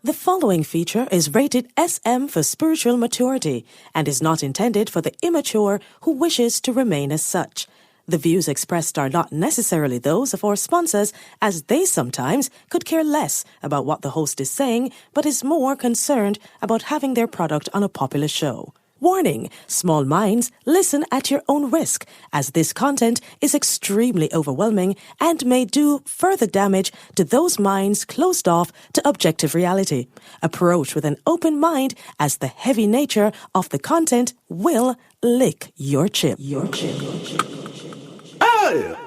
The following feature is rated SM for spiritual maturity and is not intended for the immature who wishes to remain as such. The views expressed are not necessarily those of our sponsors, as they sometimes could care less about what the host is saying, but is more concerned about having their product on a popular show. Warning, small minds, listen at your own risk, as this content is extremely overwhelming and may do further damage to those minds closed off to objective reality. Approach with an open mind, as the heavy nature of the content will lick your chip. Oh!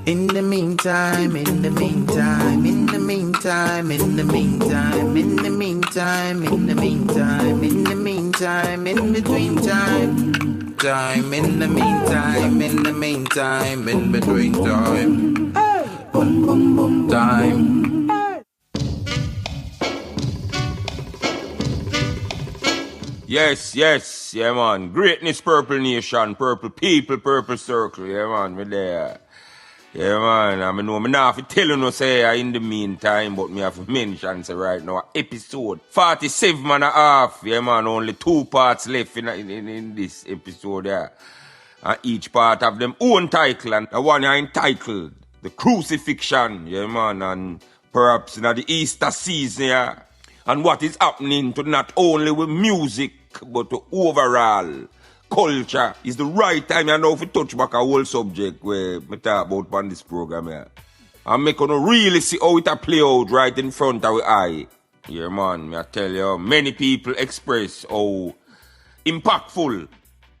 In the meantime, in the meantime, in the meantime, in the meantime, in the meantime, in the meantime, in the meantime, in between time, time, in the meantime, in the meantime, in between time, time. Yes, yeah man. Greatness, purple nation, purple people, purple circle, yeah man, me there. Yeah, man, I know me not have to tell you no say in the meantime, but me have to mention say right now, episode 47 and a half, yeah man, only 2 parts left in this episode, yeah. And each part have them own title, and the one I entitled, The Crucifixion, yeah man, and perhaps in the Easter season, yeah. And what is happening to not only with music, but to overall culture is the right time you know to touch back a whole subject where we talk about on this program here. And make you really see how it a play out right in front of our eye. Yeah man, I tell you, many people express how impactful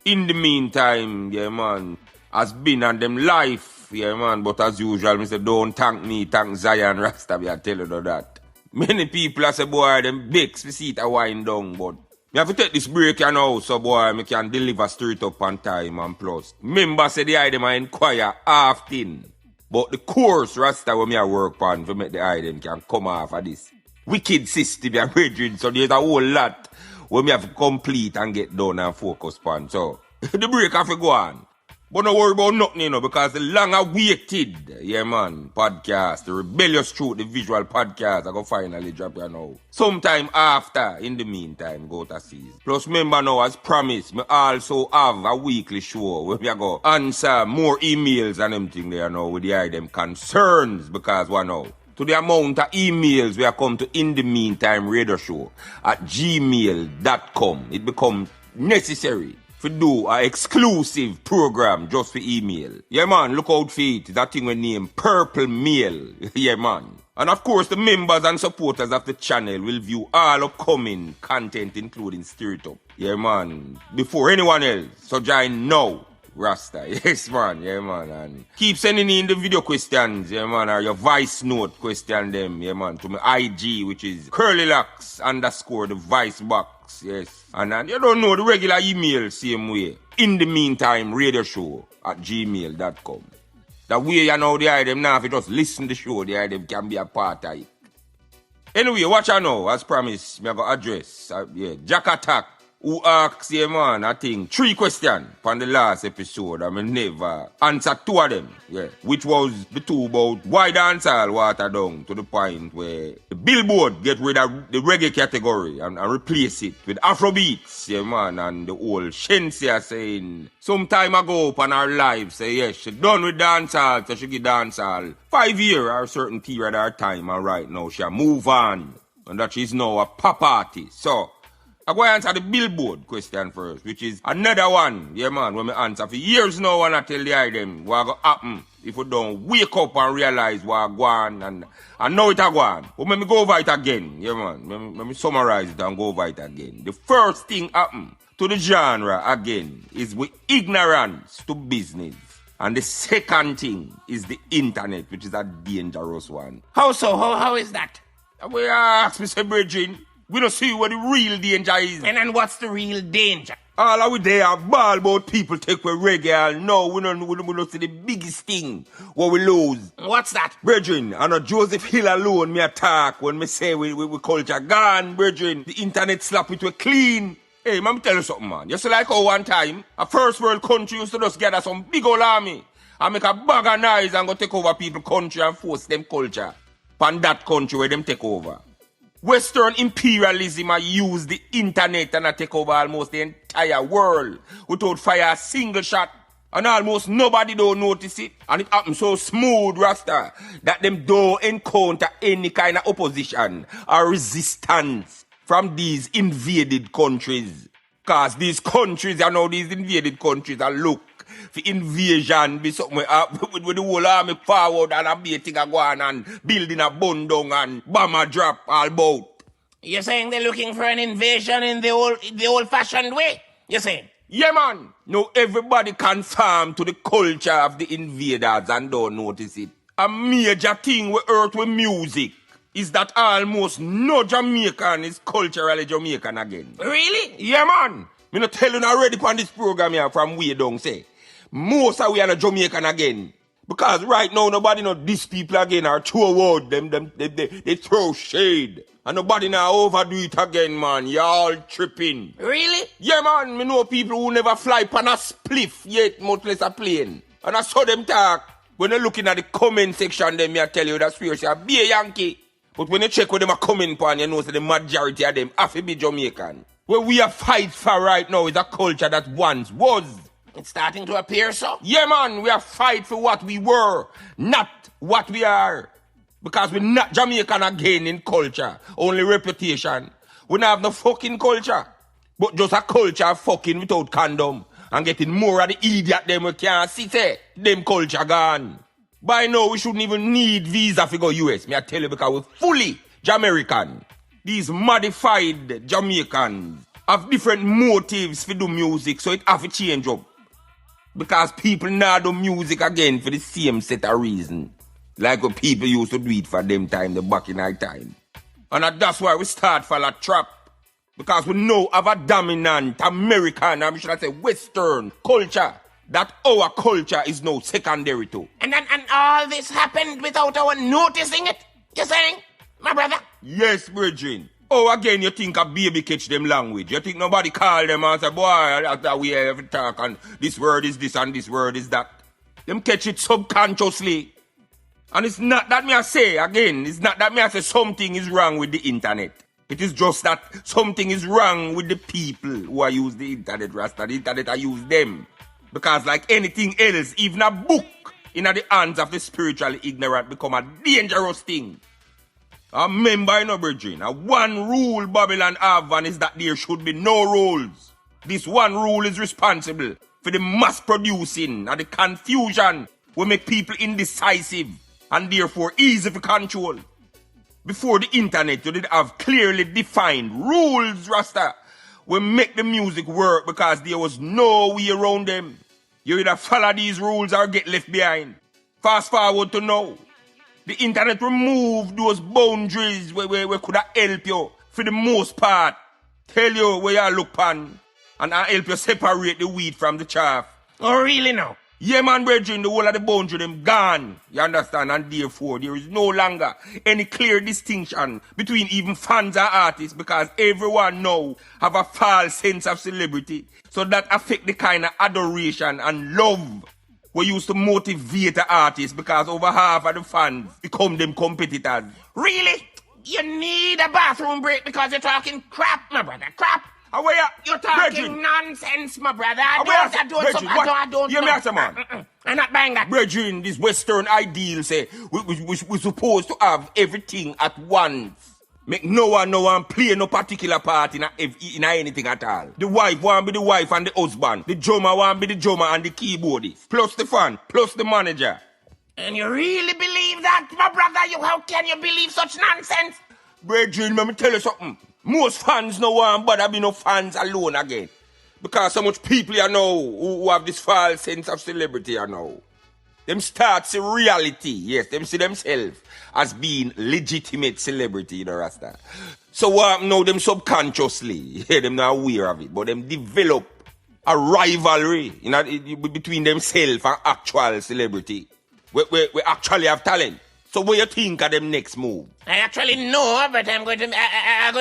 in the meantime, yeah man, has been on them life, yeah man, but as usual, me say don't thank me, thank Zion Rasta, I tell you that. Many people say boy, them begs to see it a wind down, but me have to take this break you know, so boy, me can deliver straight up on time and plus. Members say the item I inquire often, but the course Rasta when me a work on to make the item can come off of this wicked system you brethren, so there's a whole lot where me have to complete and get done and focus on. So, the break have to go on. But don't worry about nothing, you know, because the long-awaited, yeah man, podcast, the Rebellious Truth, the visual podcast, I go finally drop you now. Sometime after, in the meantime, go to season. Plus, remember now, as promised, me also have a weekly show where we go answer more emails and everything there now with the item concerns, because one now, to the amount of emails we have come to in the meantime radio show at gmail.com, it becomes necessary to do an exclusive program just for email. Yeah man, look out for it. That thing we name Purple Mail. Yeah man. And of course the members and supporters of the channel will view all upcoming content including Stir Up. Yeah man. Before anyone else. So join now. Rasta. Yes man. Yeah man. And keep sending in the video questions. Yeah man. Or your voice note question them. Yeah man. To my IG which is curlylocks_ the voice box. Yes. And you don't know the regular email same way. In the meantime, radio show at gmail.com. That way you know the item now if you just listen to the show, the item can be a part of it. Anyway, watch out now, as promised, me have an address. Jack Attack, who asks, yeah man, I think 3 questions from the last episode. I mean, never answered 2 of them. Yeah. Which was the 2 about why dancehall water down to the point where the Billboard get rid of the reggae category and replace it with Afrobeats, yeah man, and the old Shensia saying some time ago upon our live, say yes, she done with dancehall, so she give dancehall 5 years or a certain period of time, and right now she move on, and that she's now a pop artist. So I'm going to answer the Billboard question first, which is another one, yeah man, when I answer for years now and I tell the item what going to happen if we don't wake up and realize what going on and know it going on. But let me go over it again, yeah man, let me summarize it and go over it again. The first thing happen to the genre again is with ignorance to business. And the second thing is the internet, which is a dangerous one. How so? How is that? We ask Mr. Bridging. We don't see what the real danger is. And what's the real danger? All of we there ball about people take away reggae. No, we don't see the biggest thing what we lose. What's that? Brethren, I know Joseph Hill alone me attack when me say we culture gone, brethren. The internet slap it we clean. Hey, man, tell you something, man. You see like how one time, a first world country used to just gather some big old army and make a bag of noise and go take over people's country and force them culture. From that country where them take over. Western imperialism a use the internet and a take over almost the entire world without fire a single shot. And almost nobody don't notice it. And it happens so smooth, Rasta, that them don't encounter any kind of opposition or resistance from these invaded countries. Because these countries, you know, these invaded countries are look for invasion, be something with the whole army forward and a beating a go on and building a bundong and bomber drop all about. You're saying they're looking for an invasion in the old-fashioned way? You're saying? Yeah, man. No, everybody conform to the culture of the invaders and don't notice it. A major thing we heard with music is that almost no Jamaican is culturally Jamaican again. Really? Yeah, man. Me not tell you already on this program here from way down say. Most of we are not Jamaican again. Because right now nobody know these people again are throw word they throw shade. And nobody now overdo it again, man. Y'all tripping. Really? Yeah, man. Me know people who never fly pan a spliff yet, much less a plane. And I saw them talk. When they're looking at the comment section, them I tell you that's seriously a be a Yankee. But when you check what them are coming pan, you know so the majority of them have to be Jamaican. What we are fight for right now is a culture that once was. It's starting to appear so? Yeah, man. We are fight for what we were, not what we are. Because we're not Jamaican again in culture, only reputation. We don't have no fucking culture, but just a culture of fucking without condom and getting more of the idiot them we can't see say, them culture gone. By now, we shouldn't even need visa to go US, me I tell you, because we're fully Jamaican. These modified Jamaicans have different motives for do music, so it have to change up. Because people now do music again for the same set of reasons. Like what people used to do it for them time, the back in our time. And that's why we start for a trap. Because we know of a dominant American, I should say Western culture, that our culture is now secondary to. And all this happened without our noticing it? You're saying, my brother? Yes, Bridging. Oh, again, you think a baby catch them language. You think nobody call them and say, boy, that's how we have to talk, and this word is this and this word is that. Them catch it subconsciously. And it's not that me I say, again, it's not that me I say something is wrong with the internet. It is just that something is wrong with the people who are use the internet, Rasta. The internet I use them. Because like anything else, even a book in the hands of the spiritually ignorant become a dangerous thing. Remember, you know, Bridging, one rule Babylon have and is that there should be no rules. This one rule is responsible for the mass producing and the confusion will make people indecisive and therefore easy to control. Before the internet, you did have clearly defined rules, Rasta, will make the music work because there was no way around them. You either follow these rules or get left behind. Fast forward to now. The internet removed those boundaries where could have helped you for the most part. Tell you where you look on and I help you separate the wheat from the chaff. Oh, really now? Yeah, man, brethren, the whole of the boundary them gone. You understand? And therefore, there is no longer any clear distinction between even fans and artists because everyone now have a false sense of celebrity. So that affect the kind of adoration and love we used to motivate the artists because over half of the fans become them competitors. Really? You need a bathroom break because you're talking crap, my brother. Crap. You're talking nonsense, my brother. I don't. You answer, man. I'm not buying that. Brethren, this Western ideal say we're supposed to have everything at once. Make no one play no particular part in anything at all. The wife want be the wife and the husband. The drummer want be the drummer and the keyboardist. Plus the fan, plus the manager. And you really believe that, my brother? How can you believe such nonsense? Brethren, let me tell you something. Most fans no want but there be no fans alone again. Because so much people you know who have this false sense of celebrity you know. Them start see reality, yes, them see themselves as being legitimate celebrity, you know, Rasta. So now them subconsciously, yeah, them not aware of it, but them develop a rivalry between themselves and actual celebrity. We actually have talent. So what you think of them next move? I actually know, but I'm going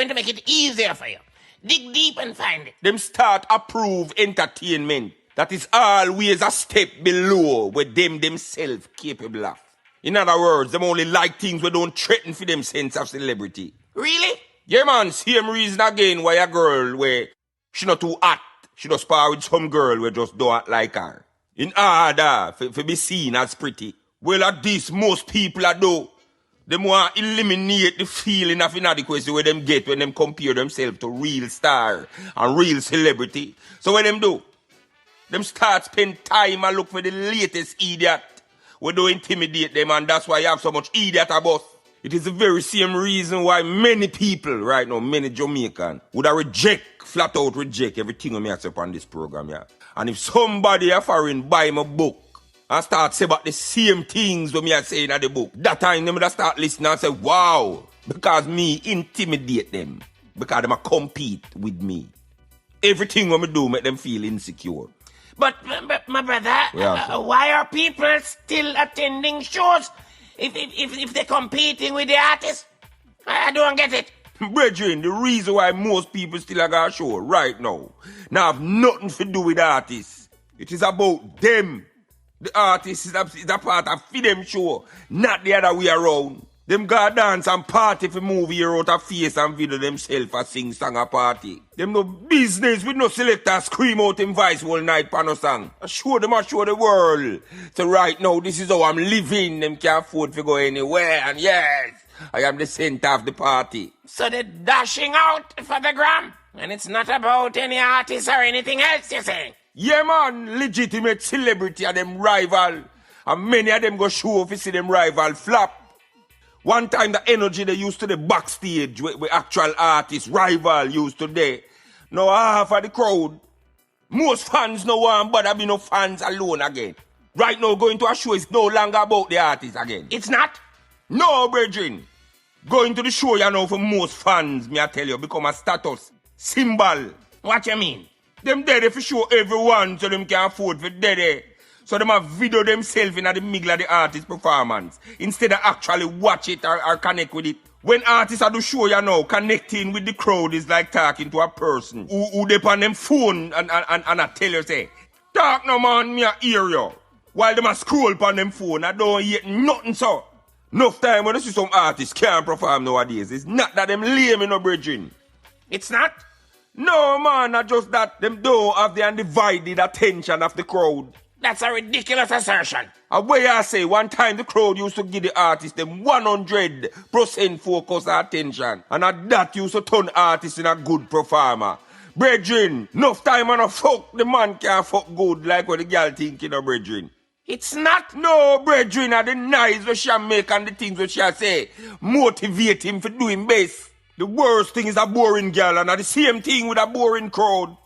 to make it easier for you. Dig deep and find it. Them start approve entertainment that is always a step below what them themselves capable of. In other words, them only like things we don't threaten for them sense of celebrity. Really? Yeah, man, same reason again why a girl where she not too hot, she just spar with some girl where just don't act like her. In order for be seen as pretty. Well, at this, most people are do. They want to eliminate the feeling of inadequacy where them get when them compare themselves to real star and real celebrity. So what them do? Them start spend time and look for the latest idiot. We do intimidate them, and that's why you have so much idiot about. It is the very same reason why many people right now, many Jamaican, would flat out reject everything I say on this program, yeah. And if somebody a foreign buy my book and start say about the same things when me I say in the book, that time them would start listening and say, wow, because me intimidate them, because them a compete with me. Everything when me do make them feel insecure. But my brother, why are people still attending shows if they're competing with the artists? I don't get it. Brethren, the reason why most people still are got a show right now have nothing to do with the artists. It is about them. The artist is a part of them show, not the other way around. Them go dance and party for movie here out of face and video themselves and sing song a party. Them no business with no selector scream out in voice all night for no song. I show them, I show the world. So right now, this is how I'm living. Them can't afford to go anywhere. And yes, I am the center of the party. So they're dashing out for the gram. And it's not about any artist or anything else, you say? Yeah, man. Legitimate celebrity and them rival. And many of them go show if you see them rival flop. One time the energy they used to the backstage with actual artists, rival used today. Now half of the crowd, most fans no want but there be no fans alone again. Right now going to a show is no longer about the artist again. It's not? No, brethren. Going to the show, you know, for most fans, me I tell you, become a status symbol. What you mean? Them dead if you show everyone so them can afford for dead. So them have video themselves in the middle of the artist performance instead of actually watch it or connect with it. When artists are do show, you know, connecting with the crowd is like talking to a person who they on them phone and I tell you say, talk no man, me a hear you. While them a scroll on them phone, I don't hear nothing so. Enough time when you see some artists can't perform nowadays. It's not that them lame in no bridging. It's not? No man, not just that. Them don't have the undivided attention of the crowd. That's a ridiculous assertion. And where I say, one time the crowd used to give the artist them 100% focus and attention. And at that used to turn artists in a good performer. Brethren, enough time and a fuck, the man can't fuck good like what the girl think, you know, brethren. It's not. No, brethren, are the nice what she make and the things what she say motivate him for doing best. The worst thing is a boring girl and the same thing with a boring crowd.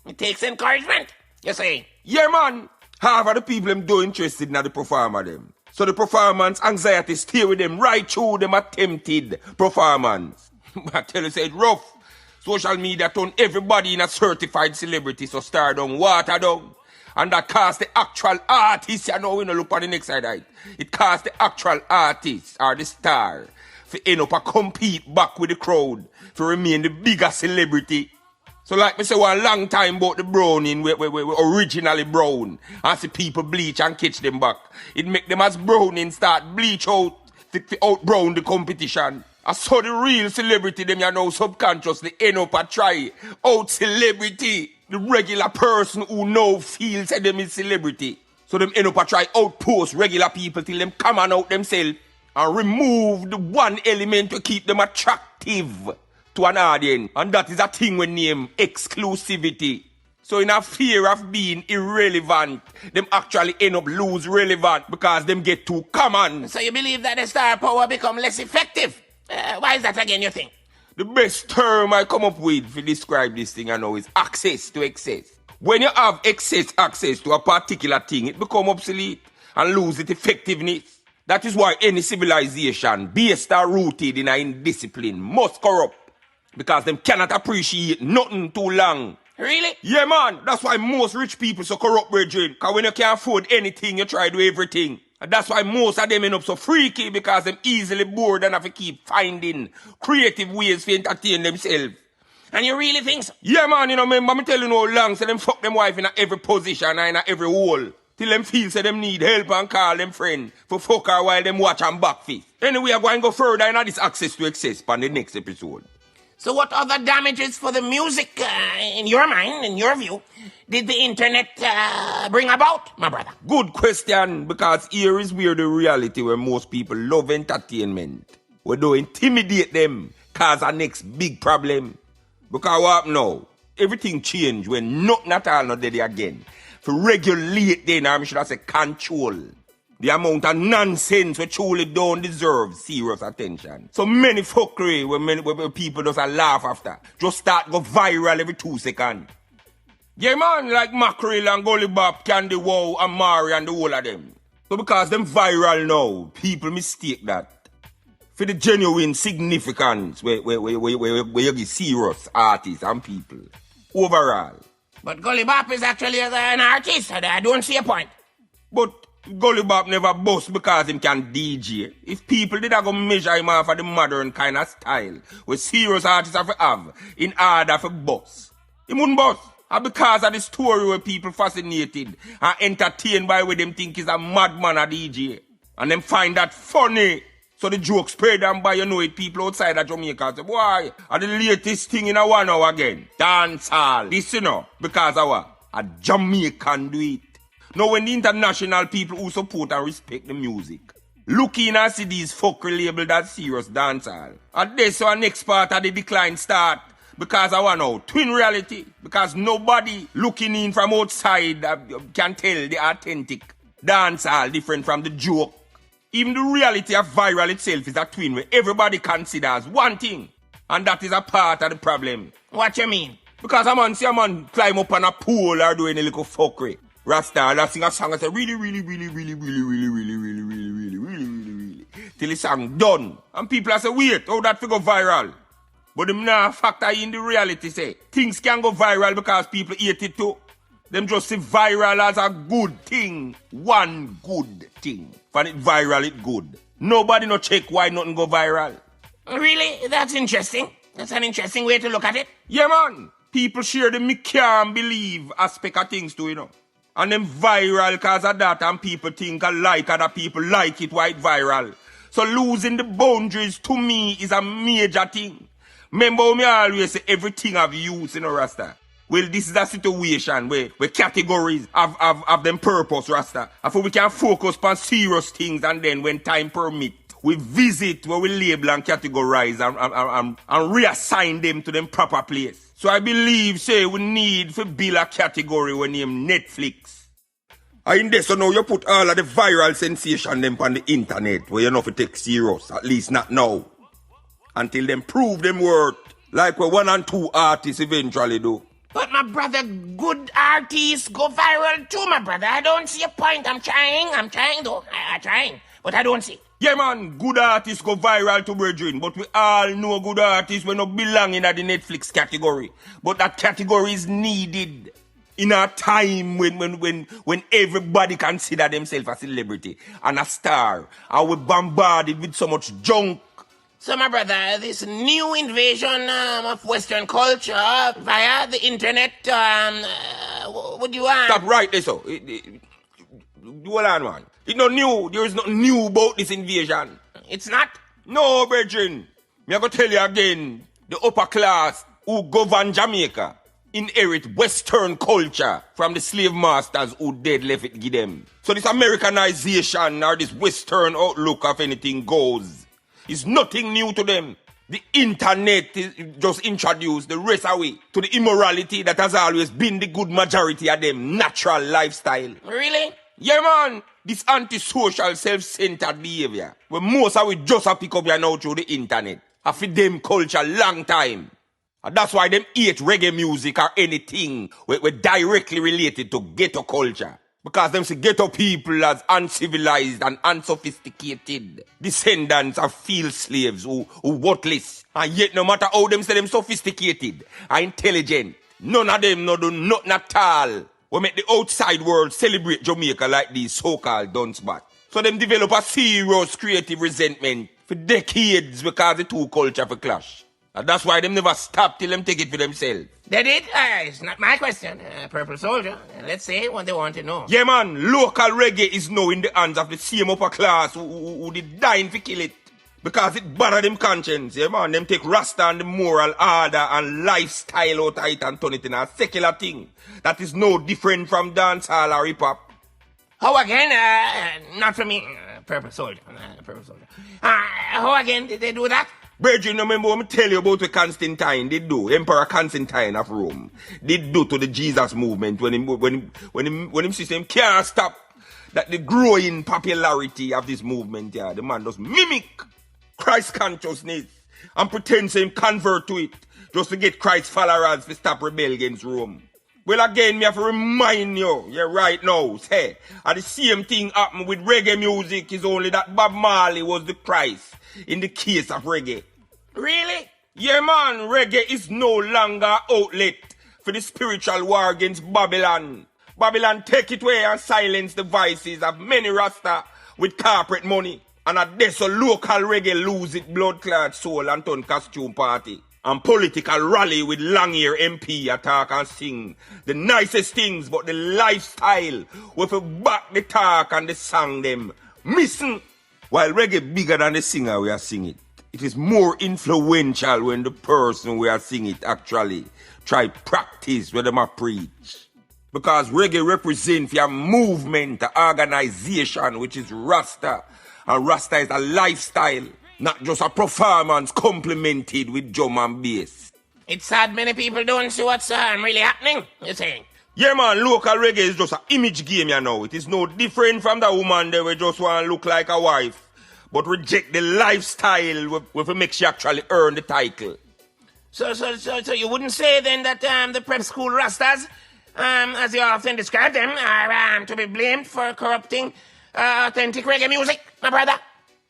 It takes encouragement, you say? Yeah, man. Half of the people them do interested in the performer them. So the performance anxiety stay with them right through them attempted performance. I tell you, say it's rough. Social media turn everybody in a certified celebrity, so star down, water down. And that cost the actual artist, you know, we don't look on the next side of it. It cost the actual artist or the star to end up and compete back with the crowd to remain the bigger celebrity. So like me say one long time about the browning, we originally brown. And see people bleach and catch them back. It make them as browning start bleach out, to out brown the competition. I saw the real celebrity, them you know subconsciously end up and try out celebrity. The regular person who know feels that them is celebrity. So them end up and try outpost regular people till them come on out themselves and remove the one element to keep them attractive to an audience, and that is a thing we name exclusivity. So in a fear of being irrelevant, them actually end up lose relevant because them get too common. So you believe that the star power become less effective? Why is that again, you think? The best term I come up with to describe this thing I know is access to excess. When you have excess access to a particular thing, it becomes obsolete and lose its effectiveness. That is why any civilization based or rooted in a indiscipline must corrupt. Because them cannot appreciate nothing too long. Really? Yeah, man. That's why most rich people so corrupt, brethren. Because when you can't afford anything, you try to do everything. And that's why most of them end up so freaky, because them easily bored and have to keep finding creative ways to entertain themselves. And you really think so? Yeah, man. You know, remember me telling you how long, so them fuck them wife in every position and in every hole. Till them feel so them need help and call them friend for fuck her while them watch and backfist. Anyway, I'm going to go further in this access to excess on the next episode. So what other damages for the music, in your mind, in your view, did the internet bring about, my brother? Good question, because here is where the reality where most people love entertainment. We don't intimidate them, cause our next big problem. Because what now? Everything changed when nothing at all not there again. For regulate then, I should say control. The amount of nonsense we truly don't deserve serious attention. So many fuckery where people just laugh after. Just start go viral every 2 seconds. Yeah man, like Mackerel and Gully Bop, Candy Wow and Mari and the whole of them. So because them viral now, people mistake that for the genuine significance where you get serious artists and people. Overall. But Gully Bop is actually an artist. I don't see a point. But Gully Bop never bust because him can DJ. If people did go measure him off of the modern kind of style, where serious artists have to have in order for bust, he wouldn't bust. And because of the story where people fascinated and entertained by what them think is a madman a DJ. And them find that funny. So the joke spread and by people outside of Jamaica say, boy, are the latest thing in a 1 hour again. Dance hall. This because of what? A Jamaican do it. Now when the international people who support and respect the music look in and see these fuckery labeled as serious dancehall. And this our next part of the decline start. Because I want now, twin reality. Because nobody looking in from outside can tell the authentic dancehall different from the joke. Even the reality of viral itself is a twin where everybody considers one thing. And that is a part of the problem. What you mean? Because a man climb up on a pool or doing a little fuckery. Rasta, that sing a song and say really, till the song done. And people say, wait, how that figure viral? But them now factor in the reality say, things can go viral because people hate it too. Them just see viral as a good thing. One good thing. For it viral, it good. Nobody no check why nothing go viral. Really? That's interesting. That's an interesting way to look at it. Yeah, man. People share the me can't believe aspect of things too, And them viral because of that and people think alike other people like it why it viral. So losing the boundaries to me is a major thing. Remember me always say everything have use in a Rasta. Well, this is a situation where categories have them purpose, Rasta. And for we can focus on serious things and then when time permit, we visit where we label and categorize and reassign them to them proper place. So I believe, say, we need to build a category we name Netflix. And in this, so now you put all of the viral sensation them on the internet where you know to take serious, at least not now. Until them prove them worth, like where 1 and 2 artists eventually do. But my brother, good artists go viral too, my brother. I don't see a point. I'm trying though. I'm trying, but I don't see. Yeah, man, good artists go viral to brethren, but we all know good artists will not belong in the Netflix category. But that category is needed in a time when everybody consider themselves a celebrity and a star, and we're bombarded with so much junk. So, my brother, this new invasion of Western culture via the internet, would you Stop right there, so. Hold on, man. It's not new. There is nothing new about this invasion. It's not? No, brethren. Me I go tell you again, the upper class who govern Jamaica inherit Western culture from the slave masters who dead left it give them. So this Americanization or this Western outlook of anything goes is nothing new to them. The internet is just introduced the rest away to the immorality that has always been the good majority of them natural lifestyle. Really? Yeah, man. This antisocial, self-centered behavior, where most of it just pick up now through the internet, have for them culture long time. And that's why them hate reggae music or anything we directly related to ghetto culture. Because them see ghetto people as uncivilized and unsophisticated descendants of field slaves who worthless. And yet no matter how them say them sophisticated and intelligent, none of them no do nothing at all. We make the outside world celebrate Jamaica like these so-called dunce bat. So them develop a serious creative resentment for decades because the two culture for clash. And that's why them never stop till them take it for themselves. They did? It's not my question, Purple Soldier. Let's say what they want to know. Yeah, man. Local reggae is now in the hands of the same upper class who did dying to kill it. Because it bother them conscience, yeah man. Them take Rasta and the moral order and lifestyle out of it and turn it in a secular thing. That is no different from dancehall or hip-hop. How again? Not for me. Purple soldier. How again did they do that? Brethren, remember what I tell you about what Constantine did do? Emperor Constantine of Rome did do to the Jesus movement when him system can't stop that the growing popularity of this movement, yeah. The man just mimic Christ consciousness and pretend to him convert to it just to get Christ followers to stop rebel against Rome. Well, again, me have to remind you, yeah, right now, say, the same thing happened with reggae music, is only that Bob Marley was the Christ in the case of reggae. Really? Yeah, man, reggae is no longer outlet for the spiritual war against Babylon. Babylon take it away and silence the voices of many Rasta with corporate money. And at this, a local reggae lose its blood-clad soul and turn costume party. And political rally with long hair MP attack and sing the nicest things, but the lifestyle with a back the talk and the song them missing. While reggae bigger than the singer we are singing, it is more influential when the person we are singing it actually try practice what them a preach. Because reggae represents your movement, the organization, which is Rasta. And Rasta is a lifestyle, not just a performance complemented with drum and bass. It's sad many people don't see what's really happening, you're saying? Yeah man, local reggae is just an image game, you know. It is no different from the woman that we just want to look like a wife, but reject the lifestyle with makes you actually earn the title. So you wouldn't say then that the prep school Rastas, as you often describe them, are to be blamed for corrupting authentic reggae music, my brother?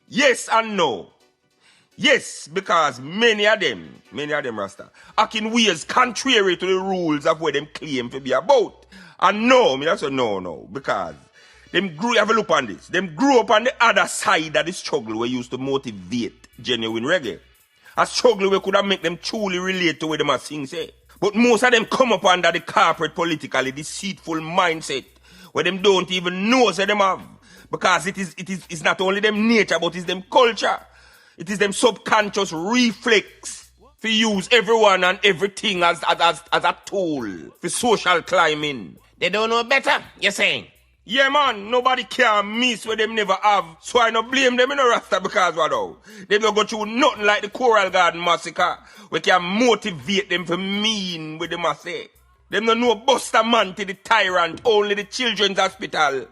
Yes and no. Yes, because many of them Rasta, act in ways contrary to the rules of what them claim to be about. And no, me that's a no, because them have a look on this. Them grew up on the other side of the struggle we used to motivate genuine reggae. A struggle we could have make them truly relate to what them are sing say. But most of them come up under the corporate, politically deceitful mindset where them don't even know say them have. Because it's not only them nature, but it's them culture. It is them subconscious reflex to use everyone and everything as a tool for social climbing. They don't know better, you're saying? Yeah man, nobody can miss what them never have. So I don't blame them in a Rasta because what though? They don't go through nothing like the Coral Garden massacre. We can motivate them for mean with the massacre. Them don't know Buster Man to the tyrant, only the children's hospital.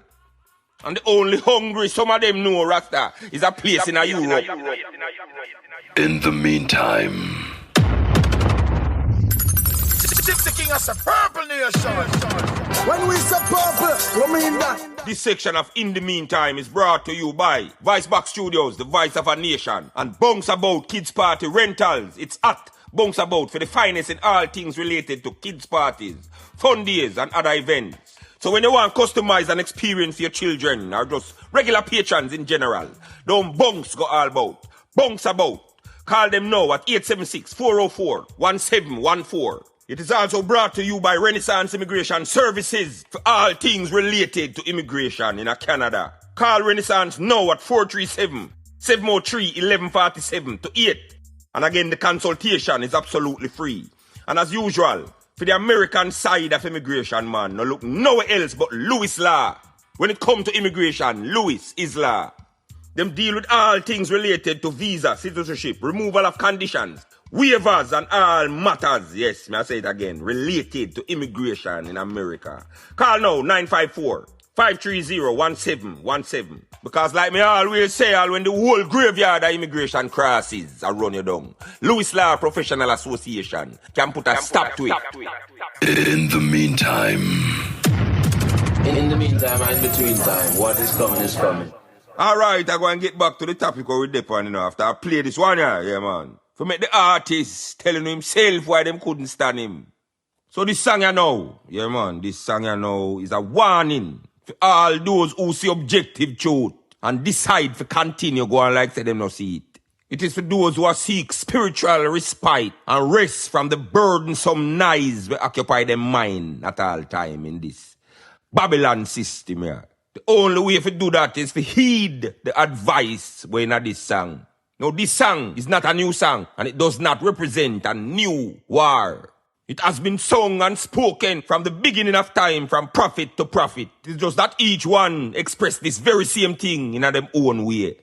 And the only hungry some of them know Rasta is a place in a Europe. In the meantime, the king of the purple nation. When we say purple, we mean that. This section of In the Meantime is brought to you by Vice Box Studios, the voice of a nation, and Bounce About Kids Party Rentals. It's at Bounce About for the finest in all things related to kids parties, fun days, and other events. So when you want to customize an experience for your children or just regular patrons in general, don't bounce go all about. Bounce About. Call them now at 876-404-1714. It is also brought to you by Renaissance Immigration Services for all things related to immigration in Canada. Call Renaissance now at 437-703-1147 to 8. And again, the consultation is absolutely free. And as usual, for the American side of immigration, man, no look nowhere else but Lewis Law. When it comes to immigration, Lewis is law. Them deal with all things related to visa, citizenship, removal of conditions, waivers and all matters, yes, may I say it again, related to immigration in America. Call now 954-530-1717. Because like me always say, when the whole graveyard of immigration crosses, I run you down. Lewis Law Professional Association can put a stop to it. in the meantime. In the meantime and in between time, what is coming is coming. Alright, I go and get back to the topic where we dip on, after I play this one here, yeah man. For make the artist telling himself why them couldn't stand him. So this song you know, yeah man, this song you know is a warning for all those who see objective truth and decide to continue going like say them no see it. It is for those who seek spiritual respite and rest from the burdensome knives that occupy their mind at all time in this Babylon system here. The only way to do that is to heed the advice when in this song. Now, this song is not a new song, and it does not represent a new war. It has been sung and spoken from the beginning of time, from prophet to prophet. It's just that each one expressed this very same thing in their own way.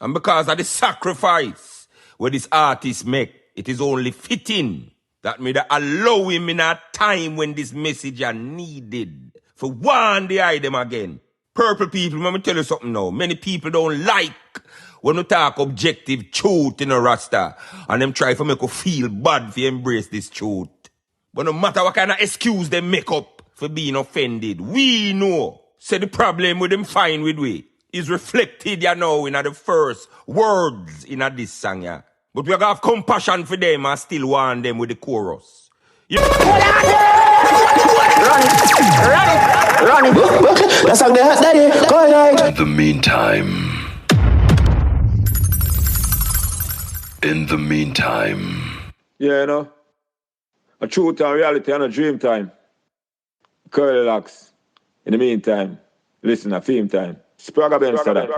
And because of the sacrifice where this artist make, it is only fitting that me allow him in a time when this message are needed. For one day I them again. Purple people, let me tell you something now. Many people don't like when we talk objective truth in a Rasta. And them try to make you feel bad for embrace this truth. But no matter what kind of excuse they make up for being offended, we know. Say the problem with them fine with we is reflected you know in the first words in this song. Yeah. But we have compassion for them and still want them with the chorus. You Run it. That's how they had daddy. Go ahead. In the meantime. Yeah, you know. A truth and reality and a dream time. Curly locks. In the meantime, listen to theme time. Spraga Ben said that.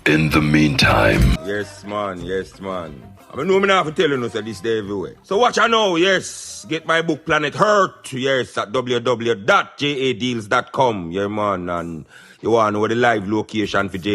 In the meantime. Yes, man. Yes, man. I know me not have to tell you no, so this day everywhere. So watch I know, yes. Get my book Planet Hurt, yes, at www.jadeals.com. Yeah, man. And you want to know the live location for JA.